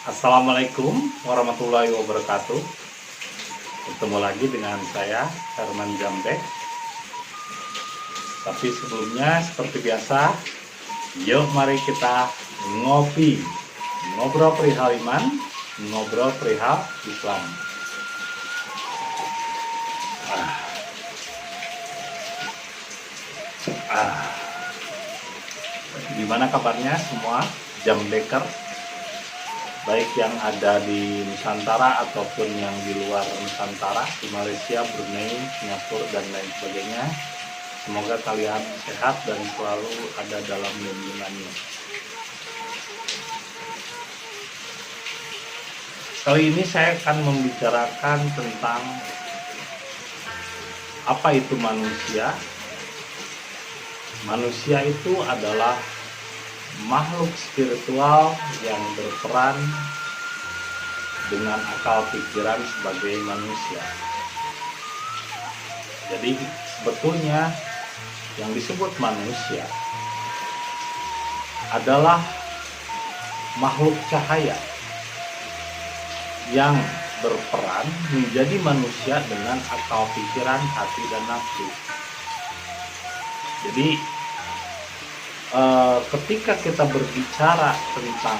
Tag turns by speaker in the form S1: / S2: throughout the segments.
S1: Assalamualaikum warahmatullahi wabarakatuh. Bertemu lagi dengan saya Herman Jambek. Tapi sebelumnya seperti biasa, yuk mari kita ngopi, ngobrol perihal iman, ngobrol perihal Islam. Gimana kabarnya semua Jambeker? Baik yang ada di Nusantara ataupun yang di luar Nusantara, di Malaysia, Brunei, Singapura, dan lain sebagainya. Semoga kalian sehat dan selalu ada dalam lindungannya. Kali ini saya akan membicarakan tentang apa itu manusia. Manusia itu adalah makhluk spiritual yang berperan dengan akal pikiran sebagai manusia. Jadi sebetulnya yang disebut manusia adalah makhluk cahaya yang berperan menjadi manusia dengan akal pikiran, hati, dan nafsu. Jadi ketika kita berbicara tentang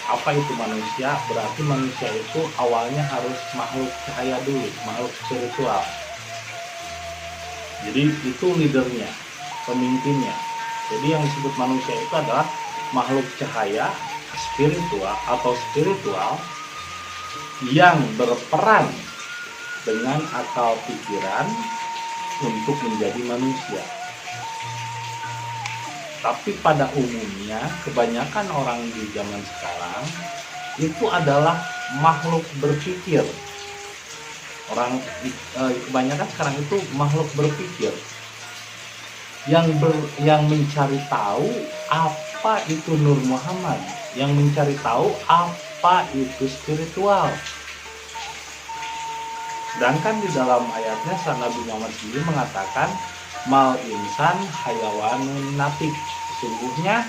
S1: apa itu manusia, berarti manusia itu awalnya harus makhluk cahaya dulu, makhluk spiritual. Jadi itu leadernya, pemimpinnya. Jadi yang disebut manusia itu adalah makhluk cahaya spiritual atau spiritual yang berperan dengan akal pikiran untuk menjadi manusia. Tapi pada umumnya kebanyakan orang di zaman sekarang itu adalah makhluk berpikir. Kebanyakan sekarang itu makhluk berpikir yang mencari tahu apa itu Nur Muhammad, yang mencari tahu apa itu spiritual. Sedangkan di dalam ayatnya Nabi Muhammad sendiri mengatakan mal insan hayawanun natik, sesungguhnya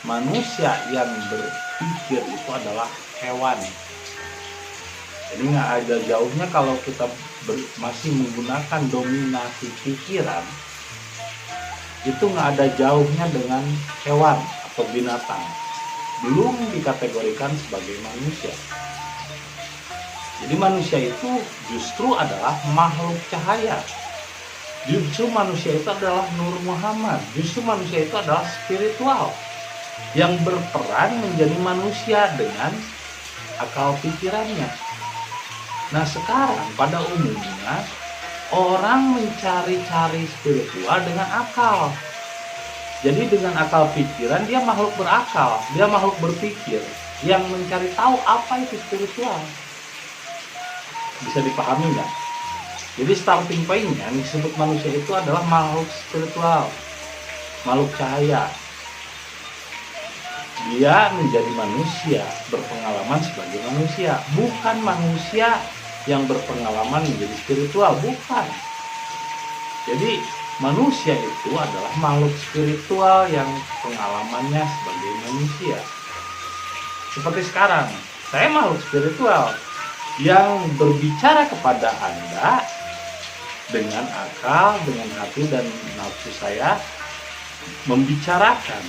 S1: manusia yang berpikir itu adalah hewan. Jadi nggak ada jauhnya kalau kita masih menggunakan dominasi pikiran, itu nggak ada jauhnya dengan hewan atau binatang, belum dikategorikan sebagai manusia. Jadi manusia itu justru adalah makhluk cahaya. Justru manusia itu adalah Nur Muhammad. Justru manusia itu adalah spiritual yang berperan menjadi manusia dengan akal pikirannya. Nah sekarang pada umumnya orang mencari-cari spiritual dengan akal. Jadi dengan akal pikiran dia makhluk berakal, dia makhluk berpikir yang mencari tahu apa itu spiritual. Bisa dipahami nggak? Jadi starting point-nya yang disebut manusia itu adalah makhluk spiritual, makhluk cahaya. Dia menjadi manusia, berpengalaman sebagai manusia, bukan manusia yang berpengalaman menjadi spiritual, bukan. Jadi manusia itu adalah makhluk spiritual yang pengalamannya sebagai manusia. Seperti sekarang, saya makhluk spiritual yang berbicara kepada Anda dengan akal, dengan hati dan nafsu saya membicarakan.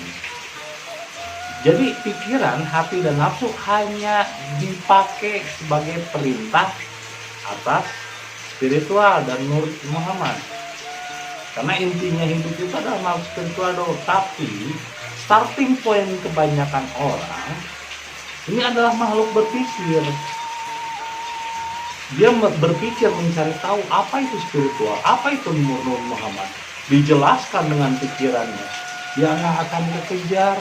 S1: Jadi pikiran, hati dan nafsu hanya dipakai sebagai perintah atas spiritual dan Nur Muhammad. Karena intinya hidup itu adalah makhluk spiritual dong. Tapi starting point kebanyakan orang ini adalah makhluk berpikir. Dia berpikir mencari tahu apa itu spiritual, apa itu Nur Muhammad. Dijelaskan dengan pikirannya. Dia nggak akan kekejar,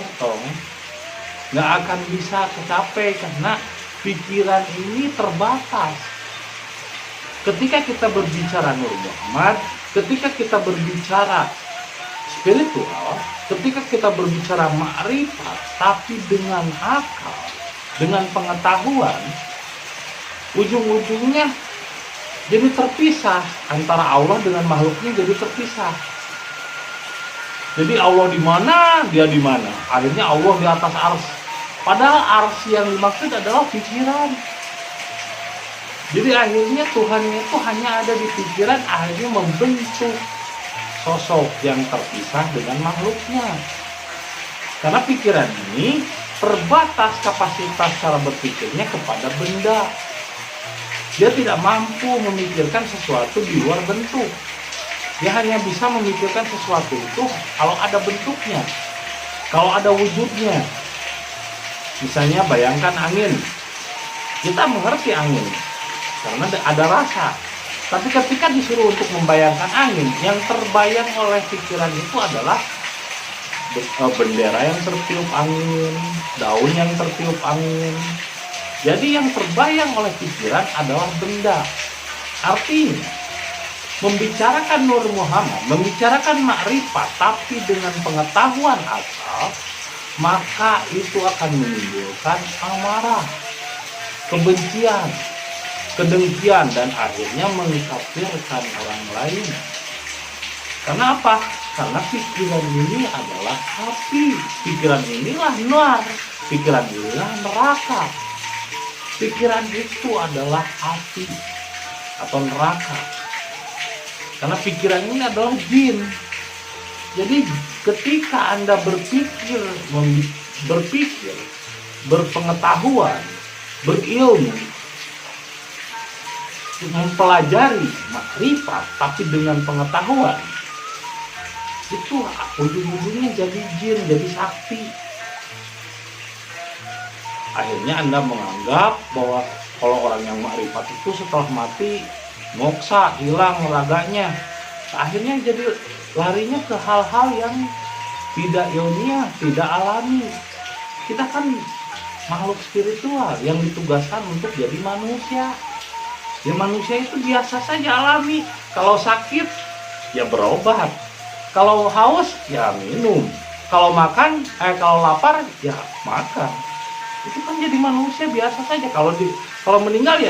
S1: nggak akan bisa kecapai karena pikiran ini terbatas. Ketika kita berbicara Nur Muhammad, ketika kita berbicara spiritual, ketika kita berbicara ma'rifat, tapi dengan akal, dengan pengetahuan, ujung-ujungnya jadi terpisah antara Allah dengan makhluknya, jadi terpisah. Jadi Allah di mana, dia di mana. Akhirnya Allah di atas arsy. Padahal arsi yang dimaksud adalah pikiran. Jadi akhirnya Tuhan itu hanya ada di pikiran, akhirnya membentuk sosok yang terpisah dengan makhluknya. Karena pikiran ini terbatas kapasitas cara berpikirnya kepada benda. Dia tidak mampu memikirkan sesuatu di luar bentuk. Dia hanya bisa memikirkan sesuatu itu kalau ada bentuknya, kalau ada wujudnya. Misalnya bayangkan angin. Kita mengerti angin karena ada rasa. Tapi ketika disuruh untuk membayangkan angin, yang terbayang oleh pikiran itu adalah bendera yang tertiup angin, daun yang tertiup angin. Jadi yang terbayang oleh pikiran adalah benda. Artinya, membicarakan Nur Muhammad, membicarakan makrifat, tapi dengan pengetahuan akal, maka itu akan menimbulkan amarah, kebencian, kedengkian, dan akhirnya mengkafirkan orang lain. Karena apa? Karena pikiran ini adalah api, pikiran inilah nar, pikiran inilah neraka. Pikiran itu adalah api atau neraka. Karena pikiran ini adalah jin. Jadi ketika Anda berpikir, berpengetahuan, berilmu, mempelajari makrifat, tapi dengan pengetahuan, itu ujung-ujungnya jadi jin, jadi sakti. Akhirnya Anda menganggap bahwa kalau orang yang makrifat itu setelah mati moksa, hilang raganya. Akhirnya jadi larinya ke hal-hal yang tidak ilmiah, tidak alami. Kita kan makhluk spiritual yang ditugaskan untuk jadi manusia. Ya manusia itu biasa saja alami. Kalau sakit ya berobat. Kalau haus ya minum. Kalau makan, kalau lapar ya makan. Itu kan jadi manusia biasa saja. Kalau meninggal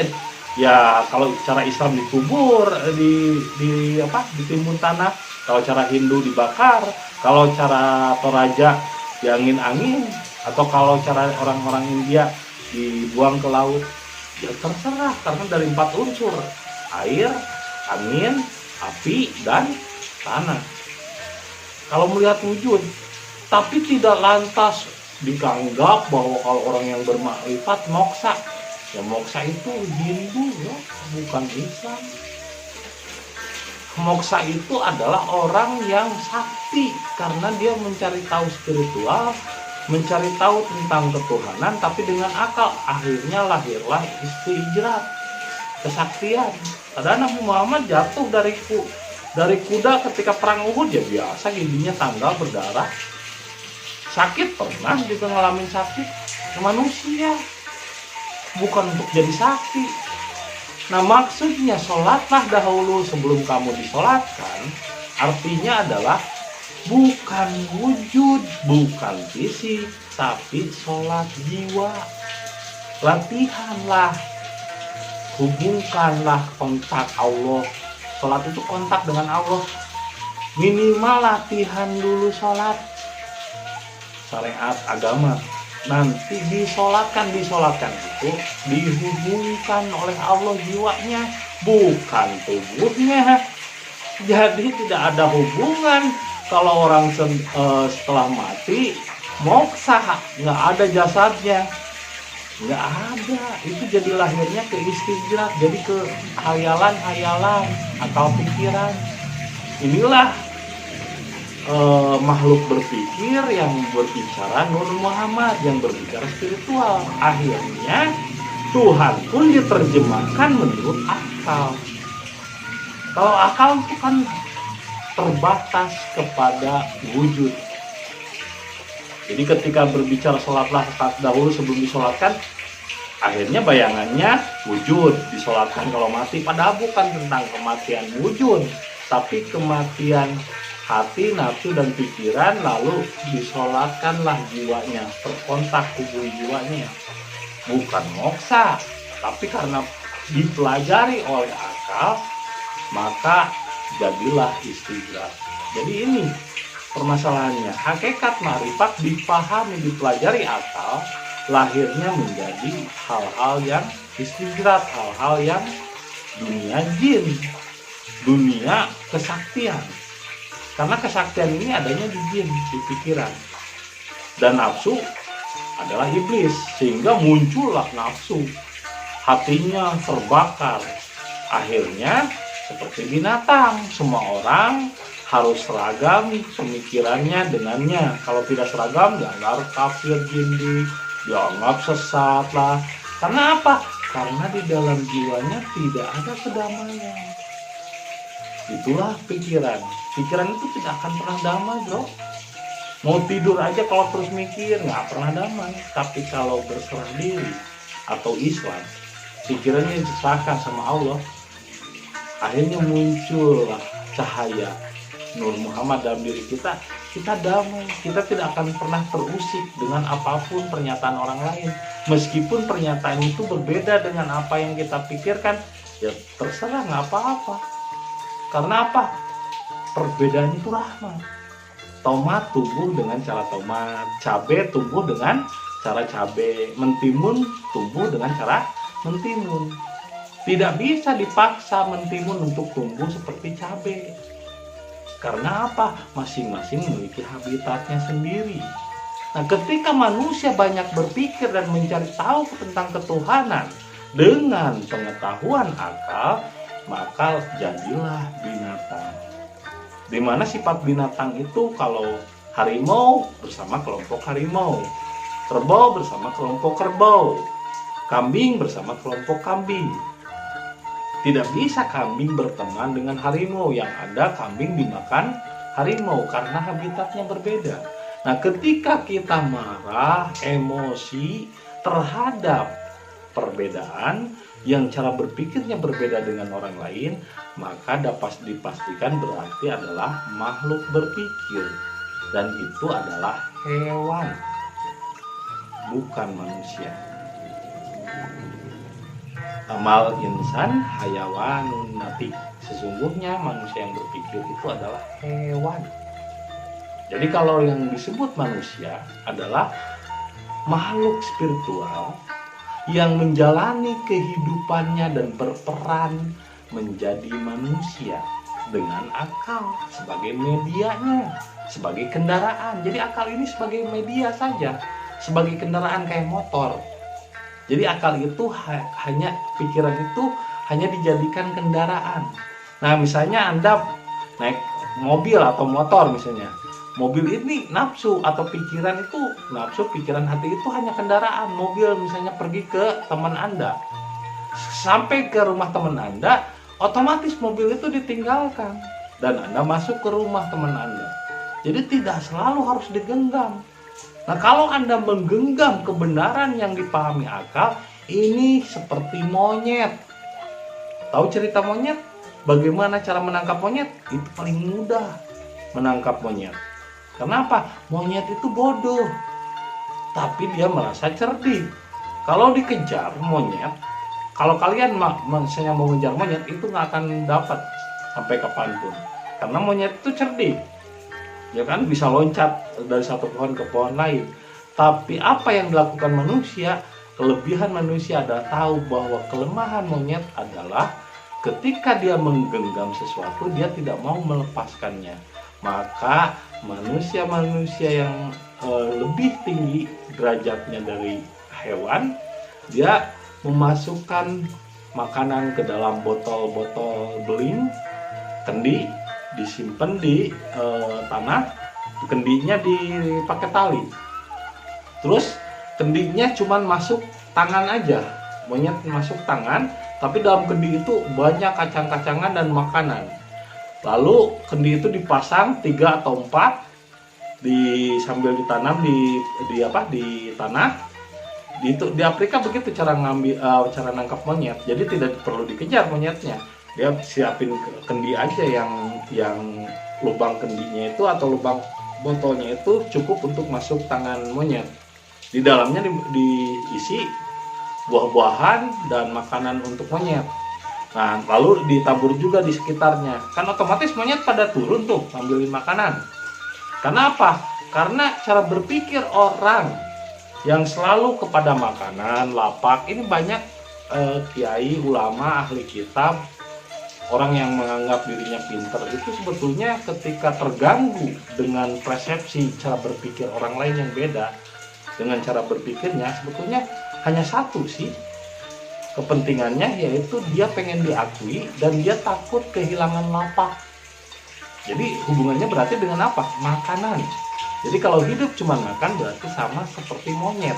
S1: ya kalau cara Islam dikubur, ditimbun tanah. Kalau cara Hindu dibakar. Kalau cara Toraja diangin-angin. Atau kalau cara orang-orang India dibuang ke laut. Ya terserah, karena dari 4 unsur: air, angin, api, dan tanah. Kalau melihat wujud, tapi tidak lantas dianggap bahwa kalau orang yang bermakrifat moksa. Ya moksa itu Hindu ya, bukan Islam. Moksa itu adalah orang yang sakti karena dia mencari tahu spiritual, mencari tahu tentang ketuhanan, tapi dengan akal. Akhirnya lahirlah istijrat, kesaktian. Ada Nabi Muhammad jatuh dari kuda ketika perang Uhud, ya biasa giginya tanggal berdarah. Sakit, pernah juga ngalamin sakit. Manusia, bukan untuk jadi sakti. Nah maksudnya sholatlah dahulu sebelum kamu disolatkan. Artinya adalah bukan wujud, bukan fisik, tapi sholat jiwa. Latihanlah, hubungkanlah kontak Allah. Sholat itu kontak dengan Allah. Minimal latihan dulu sholat. Syariat agama, nanti disolatkan itu dihubungkan oleh Allah jiwanya, bukan tubuhnya. Jadi tidak ada hubungan. Kalau orang setelah mati moksa, nggak ada jasadnya, nggak ada. Itu jadi lahirnya ke istijrat, jadi ke hayalan atau pikiran. Inilah makhluk berpikir yang berbicara Nur Muhammad, yang berbicara spiritual. Akhirnya Tuhan pun diterjemahkan menurut akal. Kalau akal itu kan terbatas kepada wujud. Jadi ketika berbicara sholatlah dahulu sebelum disolatkan, akhirnya bayangannya wujud, disolatkan kalau mati. Padahal bukan tentang kematian wujud, tapi kematian hati, nafsu, dan pikiran, lalu disolatkanlah jiwanya, terkontak hubung jiwanya. Bukan moksa, tapi karena dipelajari oleh akal, maka jadilah istijrat. Jadi ini permasalahannya, hakikat makrifat dipahami, dipelajari akal, lahirnya menjadi hal-hal yang istidrat, hal-hal yang dunia jin, dunia kesaktian. Karena kesaktian ini adanya di jin, di pikiran. Dan nafsu adalah iblis, sehingga muncullah nafsu. Hatinya terbakar. Akhirnya seperti binatang, semua orang harus seragam pemikirannya dengannya. Kalau tidak seragam, dianggap kafir jindi, dianggap sesat lah. Karena apa? Karena di dalam jiwanya tidak ada kedamaian. Itulah pikiran. Pikiran itu tidak akan pernah damai, bro. Mau tidur aja kalau terus mikir, nggak pernah damai. Tapi kalau berserah diri atau Islam, pikirannya diserahkan sama Allah, akhirnya muncullah cahaya Nur Muhammad dalam diri kita. Kita damai, kita tidak akan pernah terusik dengan apapun pernyataan orang lain. Meskipun pernyataan itu berbeda dengan apa yang kita pikirkan, ya terserah, nggak apa-apa. Karena apa? Perbedaan itu rahmat. Tomat tumbuh dengan cara tomat, cabai tumbuh dengan cara cabai, mentimun tumbuh dengan cara mentimun. Tidak bisa dipaksa mentimun untuk tumbuh seperti cabai. Karena apa? Masing-masing memiliki habitatnya sendiri. Nah, ketika manusia banyak berpikir dan mencari tahu tentang ketuhanan dengan pengetahuan akal, maka jadilah binatang. Di mana sifat binatang itu, kalau harimau bersama kelompok harimau, kerbau bersama kelompok kerbau, kambing bersama kelompok kambing. Tidak bisa kambing berteman dengan harimau, yang ada kambing dimakan harimau karena habitatnya berbeda. Nah, ketika kita marah, emosi terhadap perbedaan yang cara berpikirnya berbeda dengan orang lain, maka dapat dipastikan berarti adalah makhluk berpikir, dan itu adalah hewan, bukan manusia. Amal insan hayawanun natik. Sesungguhnya manusia yang berpikir itu adalah hewan. Jadi kalau yang disebut manusia adalah makhluk spiritual yang menjalani kehidupannya dan berperan menjadi manusia dengan akal sebagai medianya, sebagai kendaraan. Jadi akal ini sebagai media saja, sebagai kendaraan kayak motor. Jadi akal itu hanya, pikiran itu hanya dijadikan kendaraan. Nah, misalnya Anda naik mobil atau motor misalnya. Mobil ini nafsu atau pikiran itu, nafsu, pikiran, hati itu hanya kendaraan. Mobil misalnya pergi ke teman Anda, sampai ke rumah teman Anda, otomatis mobil itu ditinggalkan dan Anda masuk ke rumah teman Anda. Jadi tidak selalu harus digenggam. Nah, kalau Anda menggenggam kebenaran yang dipahami akal, ini seperti monyet. Tahu cerita monyet? Bagaimana cara menangkap monyet? Itu paling mudah menangkap monyet. Kenapa? Monyet itu bodoh, tapi dia merasa cerdik. Kalau dikejar monyet, kalau kalian misalnya mau mengejar monyet, itu nggak akan dapat sampai kapanpun. Karena monyet itu cerdik, ya kan, bisa loncat dari satu pohon ke pohon lain. Tapi apa yang dilakukan manusia, kelebihan manusia adalah tahu bahwa kelemahan monyet adalah ketika dia menggenggam sesuatu, dia tidak mau melepaskannya. Maka manusia-manusia yang lebih tinggi derajatnya dari hewan, dia memasukkan makanan ke dalam botol-botol beling, kendi, disimpan di tanah, kendinya dipakai tali. Terus kendinya cuman masuk tangan aja, monyet masuk tangan, tapi dalam kendi itu banyak kacang-kacangan dan makanan. Lalu kendi itu dipasang 3 atau 4 sambil ditanam di tanah. Di Afrika begitu cara nangkap monyet. Jadi tidak perlu dikejar monyetnya. Dia siapin kendi aja yang lubang kendinya itu atau lubang botolnya itu cukup untuk masuk tangan monyet. Di dalamnya diisi buah-buahan dan makanan untuk monyet. Nah, lalu ditabur juga di sekitarnya. Kan otomatis monyet pada turun tuh ngambilin makanan. Karena apa? Karena cara berpikir orang yang selalu kepada makanan, lapak. Ini banyak kiai, ulama, ahli kitab, orang yang menganggap dirinya pintar itu sebetulnya ketika terganggu dengan persepsi cara berpikir orang lain yang beda dengan cara berpikirnya, sebetulnya hanya satu sih kepentingannya, yaitu dia pengen diakui dan dia takut kehilangan lapak. Jadi hubungannya berarti dengan apa? Makanan. Jadi kalau hidup cuma makan berarti sama seperti monyet,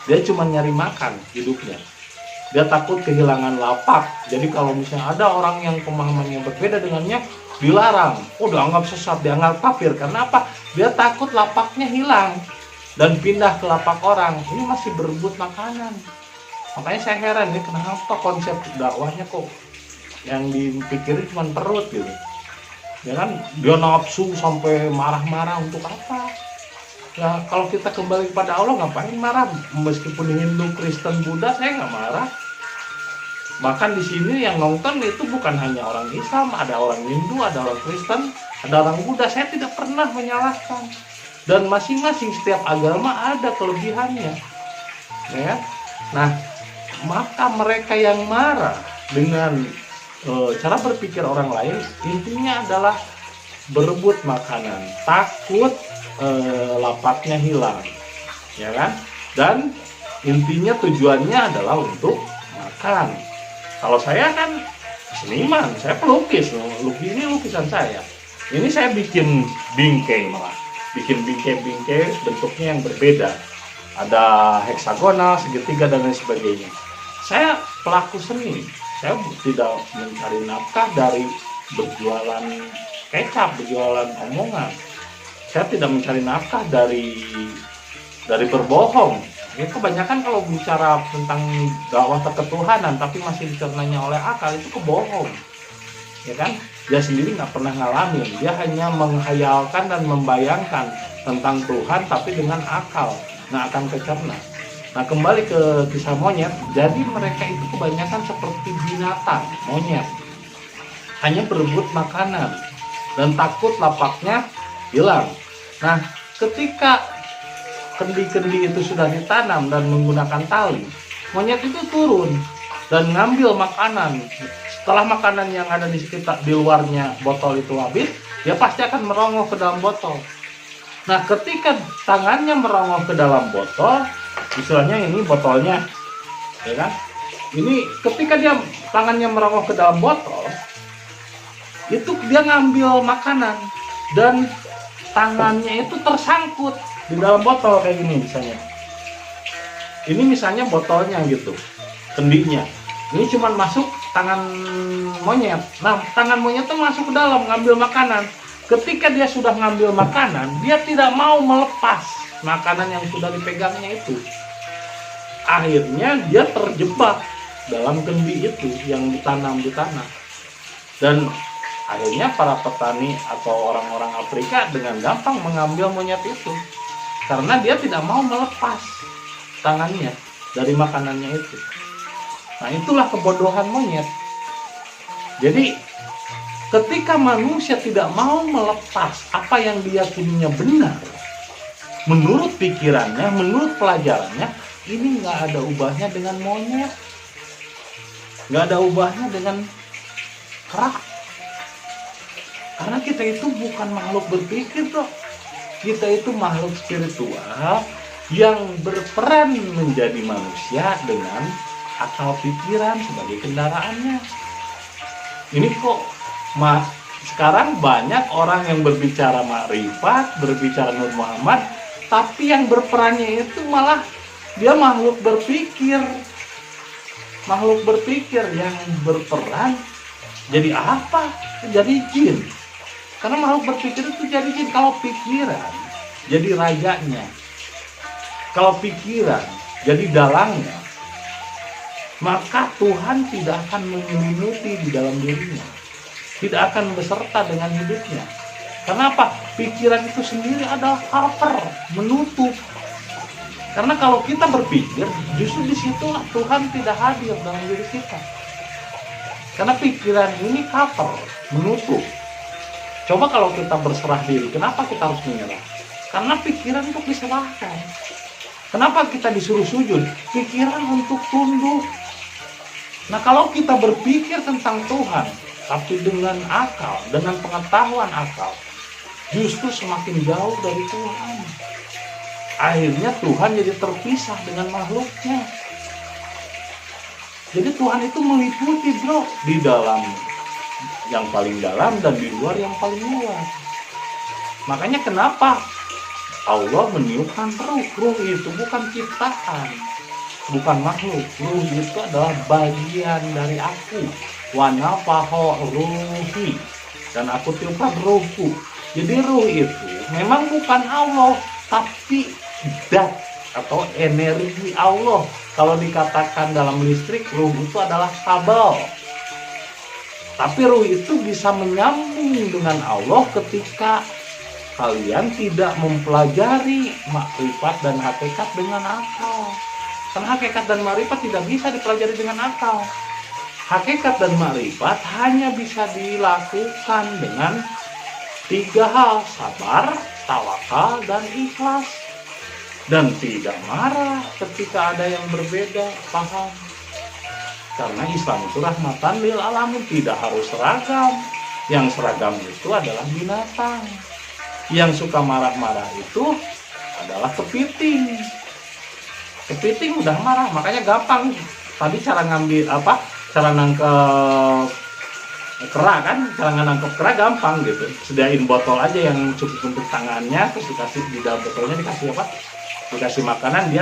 S1: dia cuma nyari makan hidupnya. Dia takut kehilangan lapak. Jadi kalau misalnya ada orang yang pemahamannya berbeda dengannya, dilarang. Oh, dianggap sesat, dianggap kafir. Karena apa? Dia takut lapaknya hilang dan pindah ke lapak orang. Ini masih berebut makanan. Makanya saya heran nih, kenapa konsep dakwahnya kok yang dipikirin cuma perut gitu. Ya kan, dia nafsu sampai marah-marah untuk apa? Ya kalau kita kembali kepada Allah, ngapain marah? Meskipun Hindu, Kristen, Buddha, saya nggak marah. Bahkan di sini yang nonton itu bukan hanya orang Islam, ada orang Hindu, ada orang Kristen, ada orang Buddha. Saya tidak pernah menyalahkan. Dan masing-masing setiap agama ada kelebihannya. Ya. Nah, maka mereka yang marah dengan cara berpikir orang lain, intinya adalah berebut makanan, takut lapaknya hilang, ya kan? Dan intinya tujuannya adalah untuk makan. Kalau saya kan seniman, saya pelukis, ini lukisan saya. Ini saya bikin bingkai, malah bikin bingkai bentuknya yang berbeda. Ada heksagonal, segitiga dan lain sebagainya. Saya pelaku seni, saya tidak mencari nafkah dari berjualan kecap, berjualan omongan. Saya tidak mencari nafkah dari berbohong. Ya, kebanyakan kalau bicara tentang dakwah ketuhanan tapi masih dicernanya oleh akal, itu kebohong. Ya kan? Dia sendiri nggak pernah ngalamin. Dia hanya menghayalkan dan membayangkan tentang Tuhan tapi dengan akal, nggak akan kecerna. Nah, kembali ke kisah monyet. Jadi mereka itu kebanyakan seperti binatang, monyet. Hanya berebut makanan dan takut lapaknya hilang. Nah, ketika kendi-kendi itu sudah ditanam dan menggunakan tali, monyet itu turun dan ngambil makanan. Setelah makanan yang ada di sekitar di luarnya botol itu habis, dia pasti akan merongok ke dalam botol. Nah, ketika tangannya merongok ke dalam botol, istilahnya ini botolnya, ya kan? Ini ketika dia tangannya merongok ke dalam botol, itu dia ngambil makanan dan tangannya itu tersangkut di dalam botol kayak gini misalnya. Ini misalnya botolnya gitu, kendinya. Ini cuma masuk tangan monyet. Nah, tangan monyet itu masuk ke dalam ngambil makanan. Ketika dia sudah ngambil makanan, dia tidak mau melepas makanan yang sudah dipegangnya itu. Akhirnya dia terjebak dalam kendi itu yang ditanam di tanah. Dan akhirnya para petani atau orang-orang Afrika dengan gampang mengambil monyet itu karena dia tidak mau melepas tangannya dari makanannya itu. Nah, itulah kebodohan monyet. Jadi ketika manusia tidak mau melepas apa yang diyakininya benar, menurut pikirannya, menurut pelajarannya, ini nggak ada ubahnya dengan monyet, nggak ada ubahnya dengan kerak. Karena kita itu bukan makhluk berpikir, bro. Kita itu makhluk spiritual yang berperan menjadi manusia dengan akal pikiran sebagai kendaraannya. Ini kok sekarang banyak orang yang berbicara makrifat, berbicara Nur Muhammad, tapi yang berperannya itu malah dia makhluk berpikir. Makhluk berpikir yang berperan jadi apa? Jadi jin. Karena makhluk berpikir itu jadi jin. Kalau pikiran jadi rajanya, kalau pikiran jadi dalangnya, maka Tuhan tidak akan menyelimuti di dalam dirinya, tidak akan beserta dengan hidupnya. Kenapa? Pikiran itu sendiri adalah cover, menutup. Karena kalau kita berpikir, justru disitulah Tuhan tidak hadir dalam diri kita. Karena pikiran ini cover, menutup. Coba kalau kita berserah diri, kenapa kita harus menyerah? Karena pikiran itu diserahkan. Kenapa kita disuruh sujud? Pikiran untuk tunduk. Nah, kalau kita berpikir tentang Tuhan, tapi dengan akal, dengan pengetahuan akal, justru semakin jauh dari Tuhan. Akhirnya Tuhan jadi terpisah dengan makhluknya. Jadi Tuhan itu meliputi bro, di dalam yang paling dalam dan di luar yang paling luas. Makanya kenapa Allah meniupkan ruh. Ruh itu bukan ciptaan, bukan makhluk. Ruh itu adalah bagian dari aku. Wa nafaha ruhi, dan aku tiupkan ruhku. Jadi ruh itu memang bukan Allah, tapi zat atau energi Allah. Kalau dikatakan dalam listrik, ruh itu adalah kabel. Tapi ruh itu bisa menyambung dengan Allah ketika kalian tidak mempelajari makrifat dan hakikat dengan akal. Karena hakikat dan makrifat tidak bisa dipelajari dengan akal. Hakikat dan makrifat hanya bisa dilakukan dengan 3 hal: sabar, tawakal, dan ikhlas. Dan tidak marah ketika ada yang berbeda paham. Karena Islam itu rahmatan lil alamin, tidak harus seragam. Yang seragam itu adalah binatang. Yang suka marah-marah itu adalah kepiting. Kepiting udah marah, makanya gampang. Tadi cara ngambil cara nangkep kera kan, cara nangkep kera gampang gitu. Sediain botol aja yang cukup untuk tangannya, terus dikasih di dalam botolnya dikasih dikasih makanan,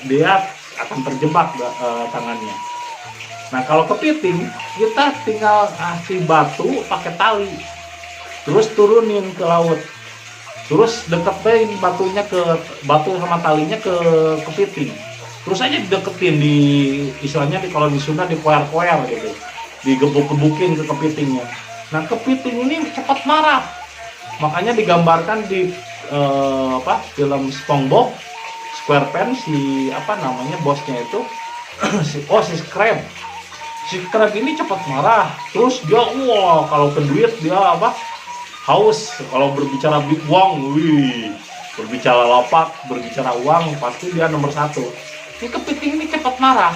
S1: dia akan terjebak tangannya. Nah, kalau kepiting kita tinggal kasih batu pakai tali, terus turunin ke laut, terus deketin batu sama talinya ke kepiting, terus aja dideketin, istilahnya kalau di Sunda dikoer-koer gitu, digebuk-gebukin ke kepitingnya. Nah, kepiting ini cepat marah, makanya digambarkan di film SpongeBob SquarePants, bosnya itu si Crab. Si Crab ini cepat marah, terus dia kalau ke duit dia haus. Kalau berbicara big uang, berbicara lapak, berbicara uang, pasti dia nomor 1. Ini kepiting ini cepat marah.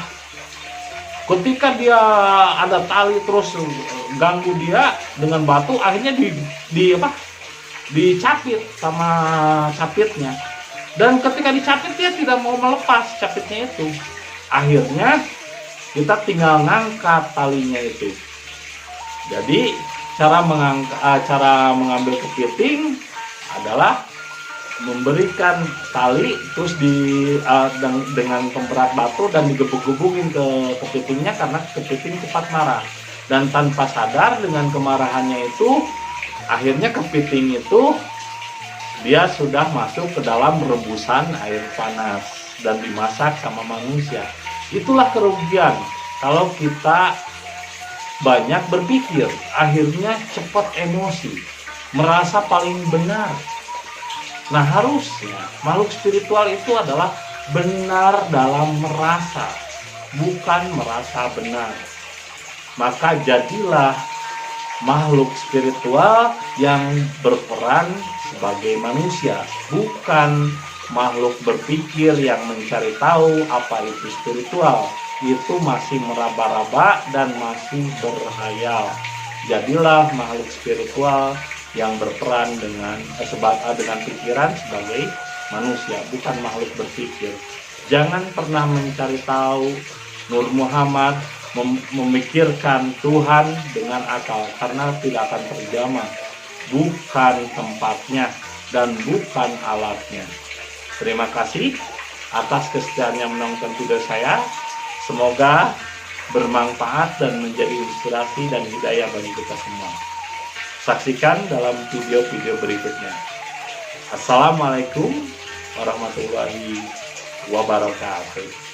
S1: Ketika dia ada tali terus ganggu dia dengan batu, akhirnya dicapit sama capitnya. Dan ketika dicapit dia tidak mau melepas capitnya itu. Akhirnya kita tinggal ngangkat talinya itu. Jadi cara mengambil kepiting adalah memberikan tali terus dengan pemberat batu dan digebuk-gebukin ke kepitingnya, karena kepiting cepat marah. Dan tanpa sadar dengan kemarahannya itu, akhirnya kepiting itu dia sudah masuk ke dalam rebusan air panas dan dimasak sama manusia. Itulah kerugian kalau kita banyak berpikir, akhirnya cepat emosi, merasa paling benar. Nah, harusnya makhluk spiritual itu adalah benar dalam merasa, bukan merasa benar. Maka jadilah makhluk spiritual yang berperan sebagai manusia, bukan makhluk berpikir yang mencari tahu apa itu spiritual. Itu masih meraba-raba dan masih berhayal. Jadilah makhluk spiritual yang berperan dengan pikiran sebagai manusia, bukan makhluk berpikir. Jangan pernah mencari tahu. Nur Muhammad memikirkan Tuhan dengan akal, karena tidak akan terjamah. Bukan tempatnya dan bukan alatnya. Terima kasih atas kesediaannya menonton video saya. Semoga bermanfaat dan menjadi inspirasi dan hidayah bagi kita semua. Saksikan dalam video-video berikutnya. Assalamualaikum warahmatullahi wabarakatuh.